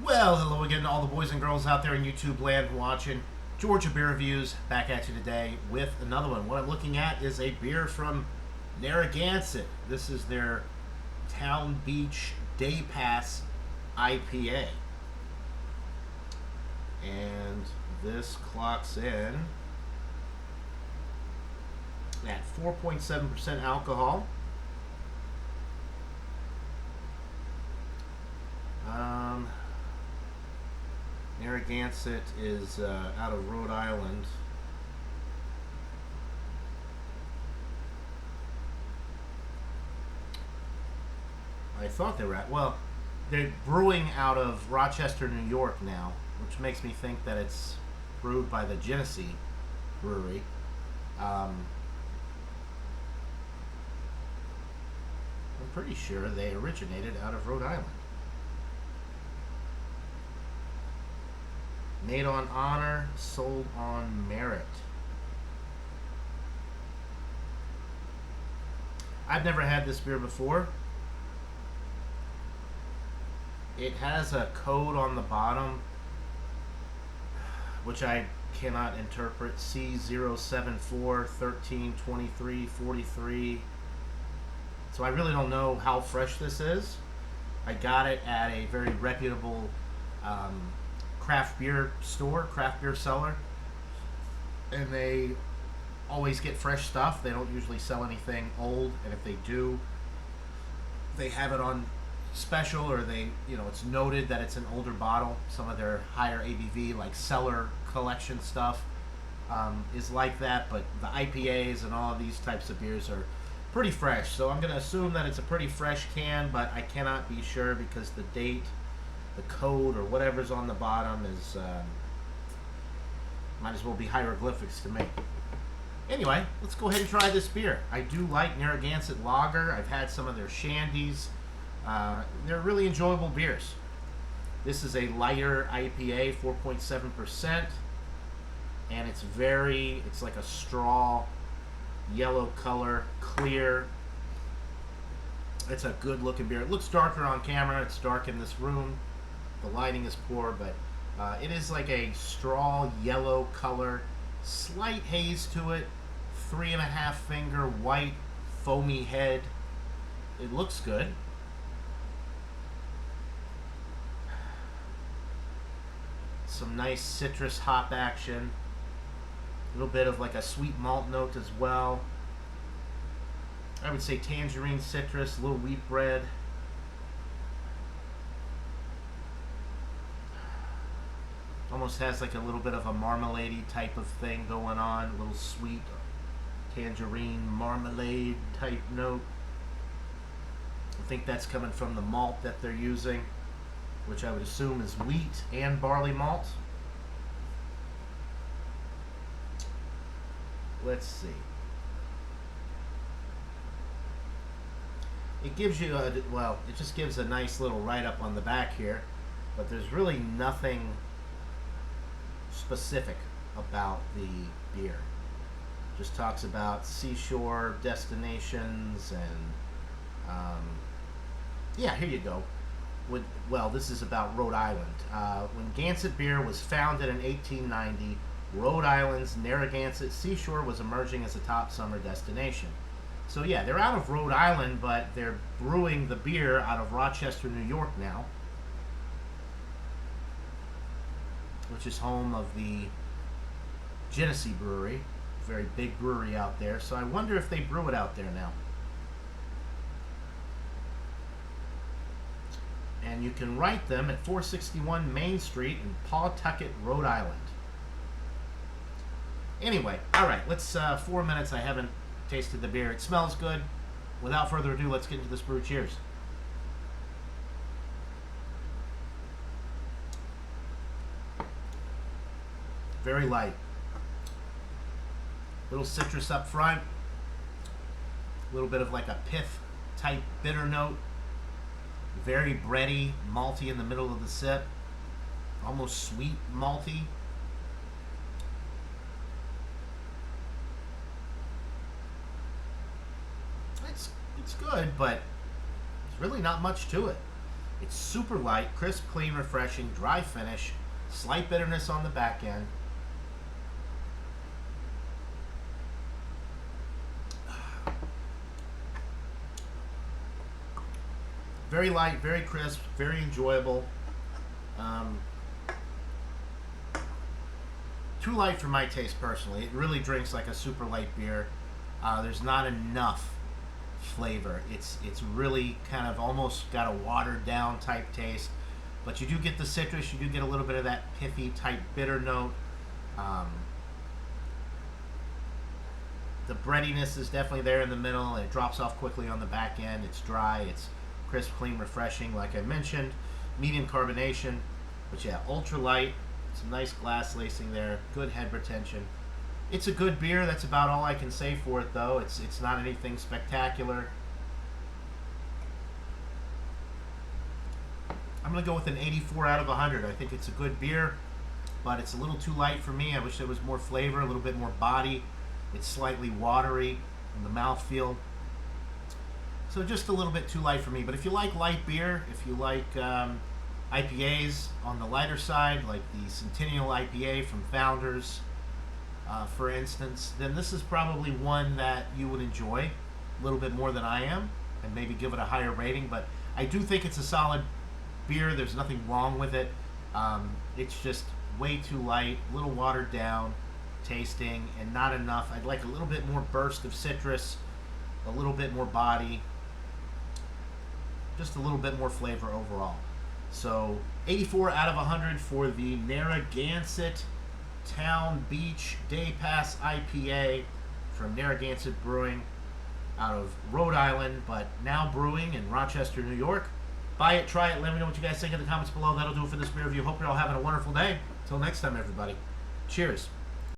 Well, hello again to all the boys and girls out there in YouTube land watching Georgia Beer Reviews. Back at you today with another one. What I'm looking at is a beer from Naragansett. This is their Town Beach Day Pass IPA. And this clocks in at 4.7% alcohol. Naragansett is out of Rhode Island. I thought they were they're brewing out of Rochester, New York now, which makes me think that it's brewed by the Genesee Brewery. I'm pretty sure they originated out of Rhode Island. Made on honor, sold on merit. I've never had this beer before. It has a code on the bottom, which I cannot interpret. C074132343. So I really don't know how fresh this is. I got it at a very reputable craft beer store, craft beer seller, and they always get fresh stuff. They don't usually sell anything old, and if they do, they have it on special, or it's noted that it's an older bottle. Some of their higher ABV, like cellar collection stuff, is like that, but the IPAs and all of these types of beers are pretty fresh. So I'm going to assume that it's a pretty fresh can, but I cannot be sure because the date, the code, or whatever's on the bottom is might as well be hieroglyphics to me. Anyway, let's go ahead and try this beer. I do like Narragansett Lager. I've had some of their shandies. They're really enjoyable beers. This is a lighter IPA, 4.7%, and it's like a straw yellow color, clear. It's a good looking beer. It looks darker on camera. It's dark in this room. The lighting is poor, but it is like a straw yellow color, slight haze to it, 3.5 finger white foamy head. It looks good. Some nice citrus hop action. A little bit of like a sweet malt note as well. I would say tangerine citrus, a little wheat bread. Almost has like a little bit of a marmalade-y type of thing going on. A little sweet tangerine marmalade type note. I think that's coming from the malt that they're using, which I would assume is wheat and barley malt. Let's see. It gives you it just gives a nice little write-up on the back here, but there's really nothing specific about the beer. Just talks about seashore destinations and yeah, here you go. This is about Rhode Island. When Gansett Beer was founded in 1890, Rhode Island's Narragansett seashore was emerging as a top summer destination. So yeah, they're out of Rhode Island, but they're brewing the beer out of Rochester, New York now, which is home of the Genesee Brewery, very big brewery out there. So I wonder if they brew it out there now. And you can write them at 461 Main Street in Pawtucket, Rhode Island. Anyway, all right, let's 4 minutes. I haven't tasted the beer. It smells good. Without further ado, let's get into this brew. Cheers. Very light. Little citrus up front. A little bit of like a pith type bitter note. Very bready, malty in the middle of the sip. Almost sweet malty. It's good, but there's really not much to it. It's super light, crisp, clean, refreshing, dry finish, slight bitterness on the back end. Very light, very crisp, very enjoyable. Um, Too light for my taste personally. It really drinks like a super light beer. There's not enough flavor. It's really kind of almost got a watered down type taste, but you do get the citrus. You do get a little bit of that pithy type bitter note. Um, the breadiness is definitely there in the middle, and it drops off quickly on the back end. It's dry. It's crisp, clean, refreshing, like I mentioned. Medium carbonation, but yeah, ultra light. Some nice glass lacing there. Good head retention. It's a good beer. That's about all I can say for it, though. It's not anything spectacular. I'm going to go with an 84 out of 100. I think it's a good beer, but it's a little too light for me. I wish there was more flavor, a little bit more body. It's slightly watery in the mouthfeel. So just a little bit too light for me. But if you like light beer, if you like IPAs on the lighter side, like the Centennial IPA from Founders, for instance, then this is probably one that you would enjoy a little bit more than I am, and maybe give it a higher rating. But I do think it's a solid beer. There's nothing wrong with it. It's just way too light, a little watered down tasting, and not enough. I'd like a little bit more burst of citrus, a little bit more body, just a little bit more flavor overall. So 84 out of 100 for the Naragansett Town Beach Day Pass IPA from Naragansett Brewing out of Rhode Island, but now brewing in Rochester, New York. Buy it, try it, let me know what you guys think in the comments below. That'll do it for this beer review. Hope you're all having a wonderful day. Until next time, everybody. Cheers.